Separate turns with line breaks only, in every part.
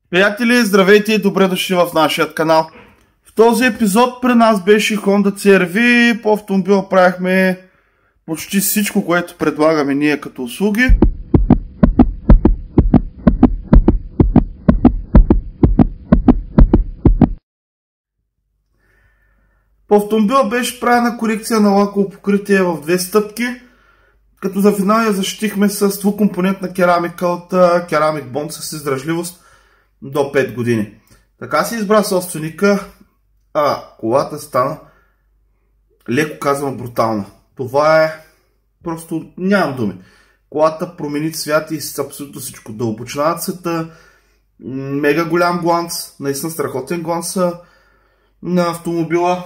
Приятели, здравейте и добре дошли в нашия канал. В този епизод при нас беше Honda CR-V. По автомобила правихме почти всичко, което предлагаме ние като услуги. По автомобила беше правена корекция на лаково покритие в две стъпки, като за финал я защитихме с двукомпонентна керамика от Ceramic Bond с издръжливост до 5 години. Така се избра собственика, а колата стана, леко казвам, брутална. Това е просто, нямам думи. Колата промени цвят и с абсолютно всичко. Дълбочина на цвета, мега голям гланц, наистина страхотен гланц на автомобила.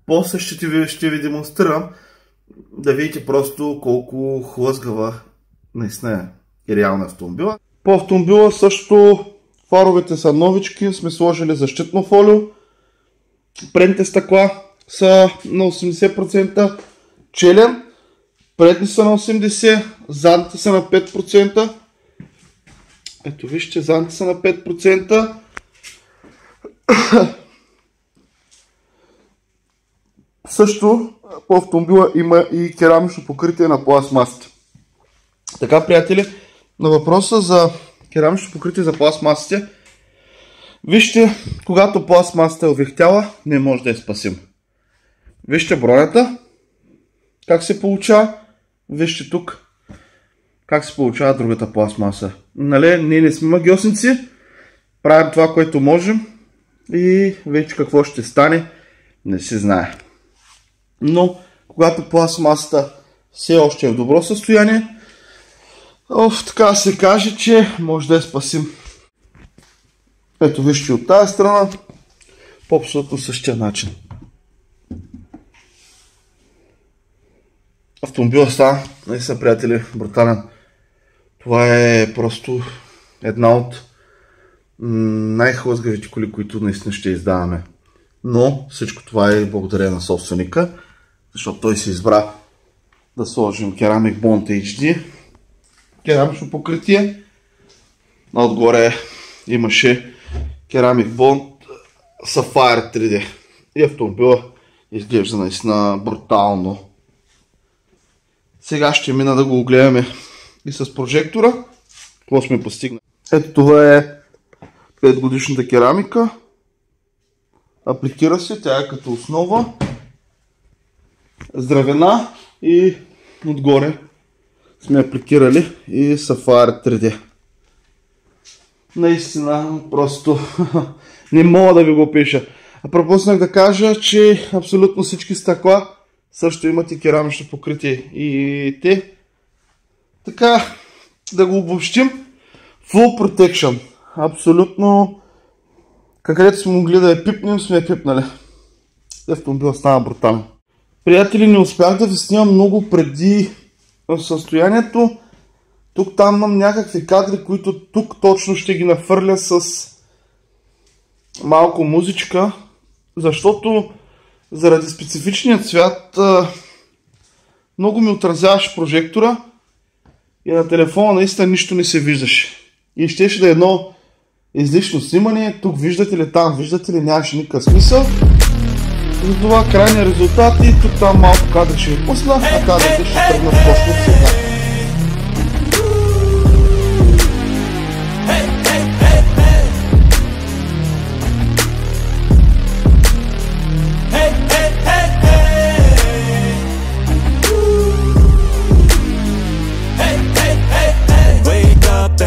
После ще ви демонстрирам да видите просто колко хлъзгава наистина е реална автомобила. По автомобила също фаровете са новички, сме сложили защитно фолио. Предните стъкла са на 80% челен, предни са на 80%, задните са на 5%. Ето вижте, задните са на 5%. Също по автомобила има и керамично покритие на пластмасите. Така, приятели, на въпроса за керамично покритие за пластмасите, вижте, когато пластмасата е увехтяла, не може да я спасим. Вижте бронята, как се получава, вижте тук, как се получава другата пластмаса. Нали, ние не сме магиосници, правим това, което можем и вече какво ще стане, не се знае. Но, когато пластмасата все още е в добро състояние, така се каже, че може да я спасим. Ето вижте от тази страна, по абсолютно същия начин. Автомобилът стана, наистина, приятели, брутален. Това е просто една от най-хлъзгавите коли, които наистина ще издаваме. Но всичко това е благодарение на собственика, защото той се избра да сложим Ceramic Bond HD, керамично покритие. Отгоре имаше Ceramic Bond Sapphire 3D. И автомобила изглежда наистина брутално. Сега ще мина да го огледаме и с прожектора. Какво сме постигнали? Ето това е 5 годишната керамика. Апликира се, тя е като основа, здравена и отгоре сме апликирали и Sapphire 3D. Наистина, просто не мога да ви го пиша. А пропуснах да кажа, че абсолютно всички стъкла също имат и керамично покритие. И те, така, да го обобщим, Full Protection. Абсолютно, където сме могли да я пипнем, сме я пипнали. Автомобила стана брутален. Приятели, не успях да ви снимам много преди състоянието. Тук там имам някакви кадри, които тук точно ще ги нафърля с малко музичка, защото заради специфичния цвят много ми отразяваше прожектора и на телефона наистина нищо не се виждаше. И щеше да е едно излишно снимане. Тук виждате ли, там виждате ли, нямаше никакъв смисъл. Затова крайният резултат и тук там малко кадри ще ви пусна, а кадрите ще тръгнат точно сега.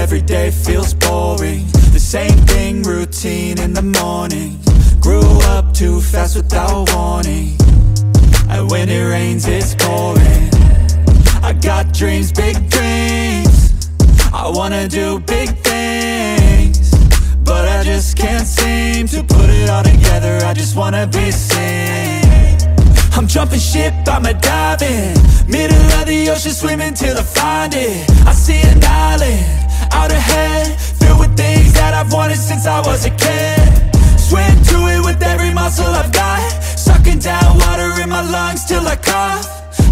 Every day feels boring, the same thing, routine in the morning. Grew up too fast without warning, and when it rains it's pouring. I got dreams, big dreams, I wanna do big things, but I just can't seem to put it all together. I just wanna be seen. I'm jumping ship, I'm a diving, middle of the ocean, swimming till I find it. I see an island out ahead, filled with things that I've wanted since I was a kid. Swim to it with every muscle I've got, sucking down water in my lungs till I cough.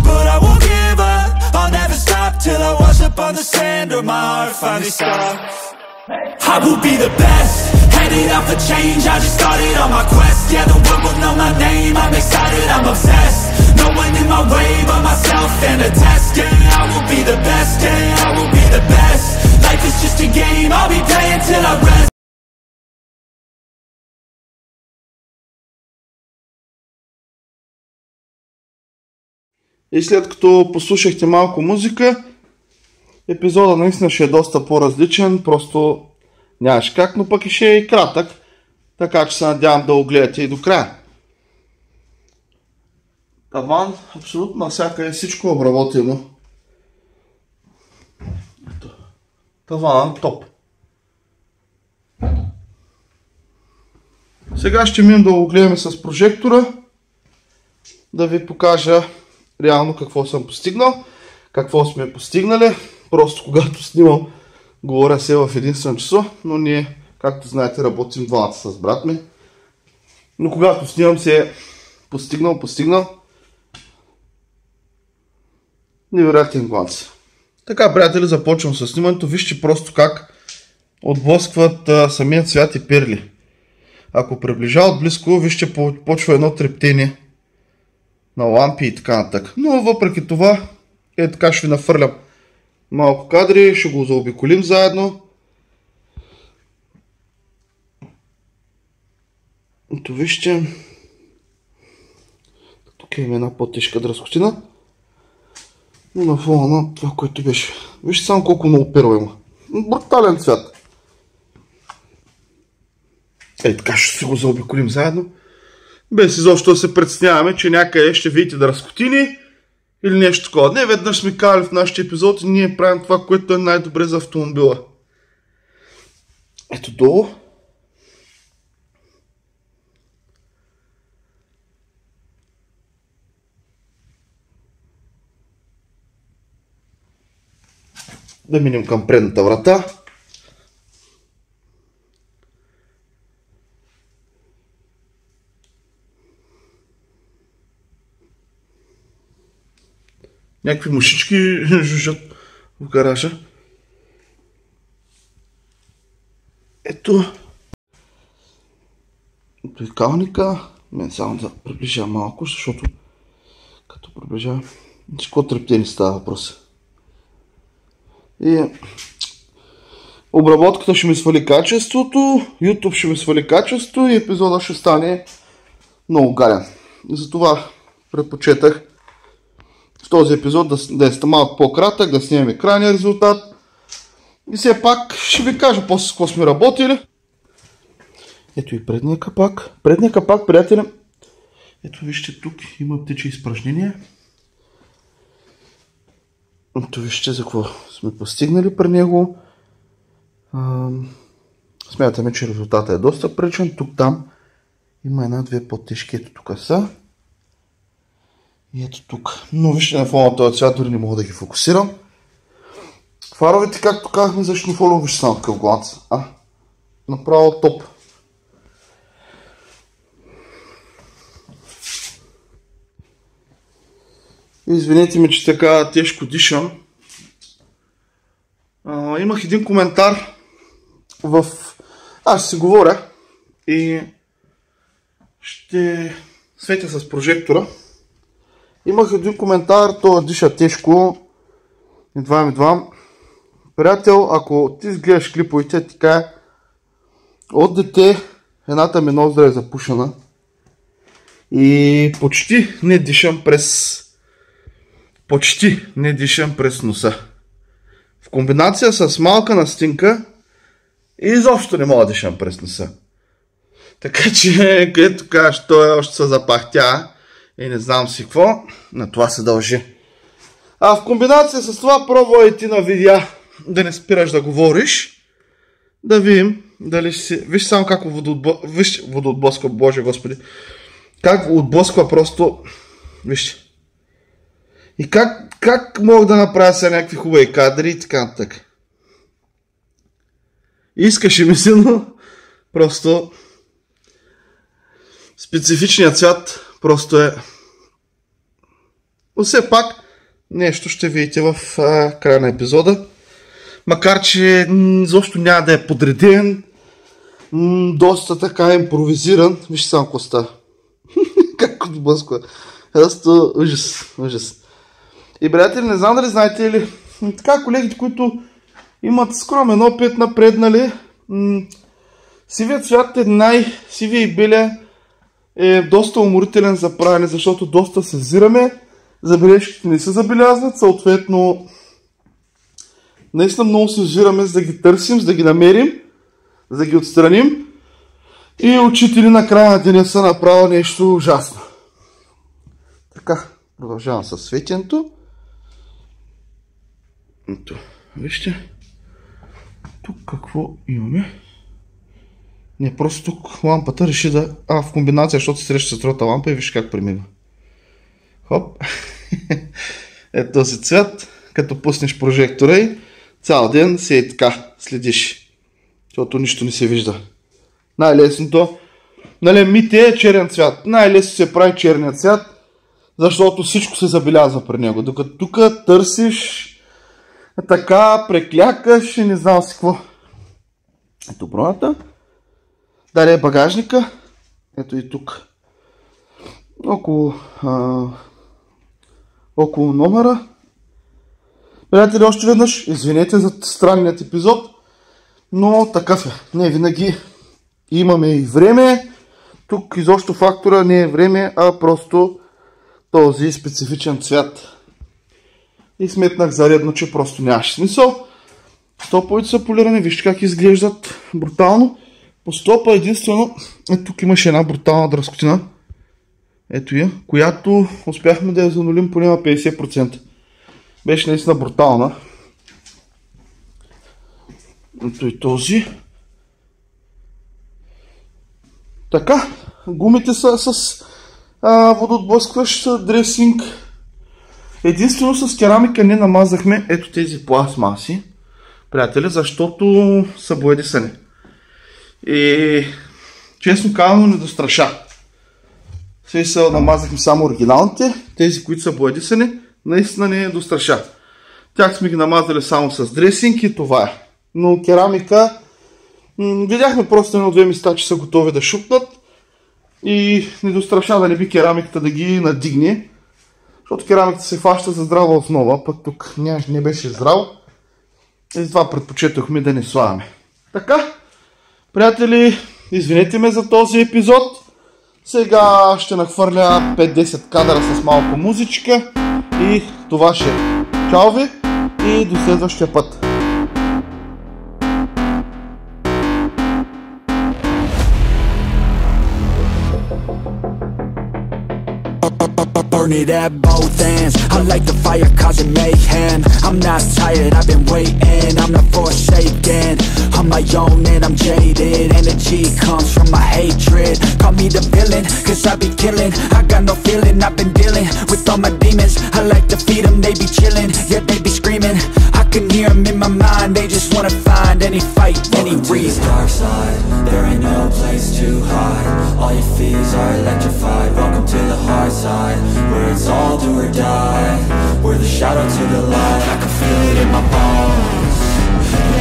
But I won't give up, I'll never stop till I wash up on the sand or my heart finally stops. I will be the best, headed out for change, I just started on my quest. Yeah, the world will know my name, I'm excited, I'm obsessed. No one in my way but myself and a test. Yeah, I will be the best, yeah, I will be the best. Life is just a game, I'll be playing till I rest.
И след като послушахте малко музика, епизода наистина ще е доста по-различен, просто нямаш как, но пък и ще е и кратък, така че се надявам да го гледате и до края. Таван, абсолютно навсякъде всичко е обработено. Таван, топ. Сега ще минем да го гледаме с прожектора, да ви покажа реално какво съм постигнал, какво сме постигнали. Просто когато снимам, говоря се в единствено часо, но ние, както знаете, работим двамата с брат ми. Но когато снимам се е постигнал. Невероятен глас. Така, приятели, започвам с снимането. Вижте просто как отблъскват самият цвят и перли. Ако приближа отблизко, вижте, почва едно трептение на лампи и така нататък. Но въпреки това, така ще ви нафърлям малко кадри, ще го заобиколим заедно. Ето вижте. Тук има една по-тежка дръскотина. Но на фона на това, което беше. Вижте само колко много перла има. Брутален цвят. Така ще се го заобиколим заедно. Без изобщо да се притесняваме, че някъде ще видите дръскотини или нещо такова. Не, веднъж сме казали в нашите епизоди, ние правим това, което е най-добре за автомобила. Ето долу. Да минем към предната врата. Някакви мушички жужжат в гаража. Ето. Ето и калника. Мен само да приближа малко, защото като приближа всичко трептени става въпрос. И обработката ще ми свали качеството, YouTube ще ми свали качеството и епизода ще стане много гаден. Затова предпочетах в този епизод да е малко по-кратък, да снимем крайния резултат. И все пак ще ви кажа после с какво сме работили. Ето и предния капак. Предния капак, приятели. Ето вижте, тук има птичи изпражнения. Ето вижте за какво сме постигнали при него. Смятаме, че резултатът е доста приличен. Тук-там има една-две по-тежки. Ето тук са. И ето тук. Но вижте на фона този цвят, дори не мога да ги фокусирам. Фаровете, както казахме, за шнифолово, вижте само такъв гланц. Направо топ. Извинете ми, че така тежко дишам. Имах един коментар Аз ще си говоря и ще светя с прожектора. Имах един коментар, той диша тежко. Едва. Приятел, ако ти гледаш клиповете, така от дете едната ми ноздра е запушена и почти не дишам през носа. В комбинация с малка настинка изобщо не мога да дишам през носа. Така че, където кажеш, той още се запахтя и не знам си какво, на това се дължи. В комбинация с това пробвай ти на видеа да не спираш да говориш, да видим дали ще си... Виж само как водоотблъсква, Боже Господи. Как отблъсква просто... Вижте. И как мога да направя сега някакви хубави кадри и така нататък. Искаше ми се, но просто специфичният цвят просто е... Но все пак нещо ще видите в края на епизода. макар че изобщо няма да е подреден, доста така импровизиран. Вижте само какво става. Как отблъсква. Просто ужас. И, приятели, не знам дали знаете или така колегите, които имат скромен опит напреднали, сивият цвят сивия и белия е доста уморителен за правене, защото доста се взираме, забележките не се забелязват, съответно наистина много се взираме, за да ги търсим, за да ги намерим, за да ги отстраним и учители на края на деня са направили нещо ужасно. Така, продължавам със светенето. Ето, вижте. Тук какво имаме? Не, просто тук лампата реши да... в комбинация, защото се среща с другата лампа и виж как премина. Хоп. Ето този цвят, като пуснеш прожектора и цял ден си е така, следиш. Защото нищо не се вижда. Най-лесното, мите е черен цвят. Най-лесно се прави черният цвят, защото всичко се забелязва при него. Докато тук търсиш, така преклякаш и не знам си какво. Ето броната. Далее е багажника. Ето и тук. Около номера. Приятели, още веднъж извинете за странният епизод, но такъв е. Не винаги имаме и време. Тук изобщо фактора не е време, а просто този специфичен цвят. И сметнах заредно, че просто нямаше смисъл. Стоповете са полирани, вижте как изглеждат брутално. По стопа единствено, тук имаше една брутална дръскотина. Ето я, която успяхме да я занулим поне на 50%. Беше наистина брутална. Ето и този. Така, гумите са с водоотблъскващ дресинг. Единствено с керамика не намазахме ето тези пластмаси, приятели, защото са боядисани. И честно казано не достраша. Сега намазахме само оригиналните, тези, които са боядисани, наистина не достраша. Тях сме ги намазали само с дресинг и това е. Но керамика, видяхме просто на две места, че са готови да шупнат и не достраша да не би керамиката да ги надигне. Защото керамиката се фаща за здрава основа, пък тук не беше здраво. И затова предпочетохме да не слагаме. Така, приятели, извинете ме за този епизод. Сега ще нахвърля 5-10 кадъра с малко музичка. И това ще е. Чао ви и до следващия път.
Burn it at both ends. I like the fire causing mayhem. I'm not tired, I've been waiting. I'm not forsaken. On my own and I'm jaded. Energy comes from my hatred. Call me the villain, cause I be killing. I got no feeling, I've been dealing with all my demons. I like to feed them, they be chilling. Yeah, they be screaming. I can hear them in my mind. They just wanna find any fight, any reason. Dark side, there ain't no place to hide. All your fears are electrified. Welcome to the hard side, where it's all do or die. We're the shadow to the light. I can feel it in my bones.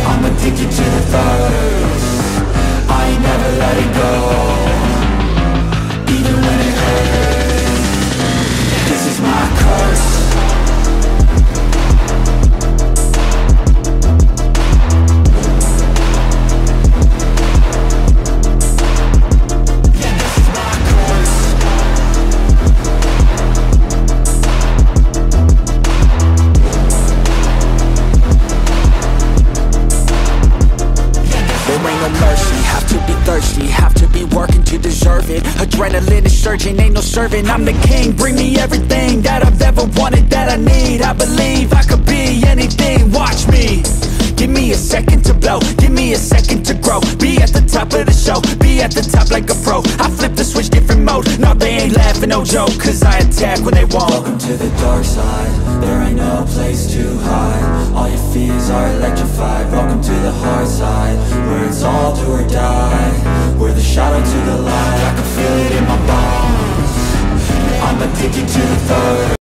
I'm addicted to the thirst. I ain't never let it go, even when it hurts. This is my curse. Adrenaline is surging, ain't no serving. I'm the king, bring me everything that I've ever wanted, that I need. I believe I could be anything, watch me. Give me a second to blow, give me a second to grow. Be at the top of the show, be at the top like a pro. I flip the switch, different mode. No, they ain't laughing, no joke, cause I attack when they won't. Welcome to the dark side, there ain't no place to hide. All your fears are electrified. Welcome to the hard side, where it's all do or die. We're the shadow to the light. I can feel it in my bones. I'm addicted to the thirst.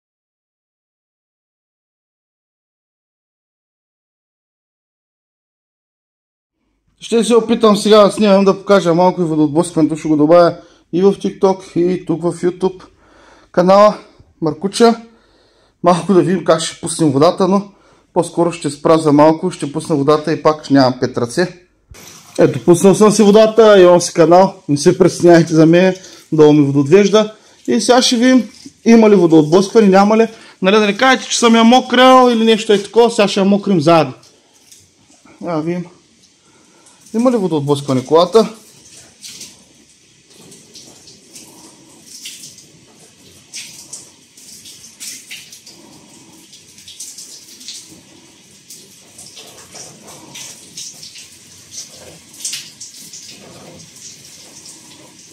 Ще се опитам сега да снимам, да покажа малко и водоотблъскването, ще го добавя и в TikTok, и тук в YouTube канала Маркуча. Малко да видим как ще пуснем водата, но по-скоро ще спра за малко, ще пусна водата и пак нямам 5 ръце. Ето, пуснал съм си водата, имам си канал, не се притеснявайте за мен, долу ми водоотвежда. И сега ще видим има ли водоотблъскване, няма ли. Нали да не кажете, че съм я мокрял или нещо е такова, сега ще я мокрим заедно. Да видим. Има ли водоотблъскване колата?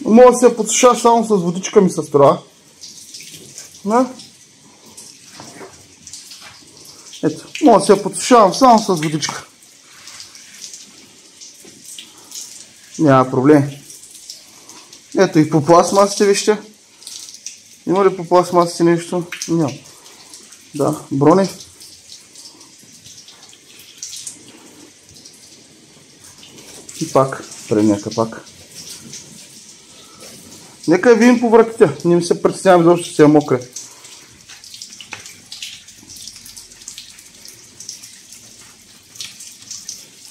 Мога да се я подсуша само с водичка ми се струва. Ето, мога да се я подсушавам само с водичка. Няма проблем. Ето и по пластмасите, вижте. Има ли по пластмасите нещо? Няма. Да, брони. И пак, предния капак. Нека я видим по вратите. Не ми се притеснявам, защото ще се е мокре.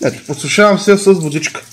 Ето, подсушавам се с водичка.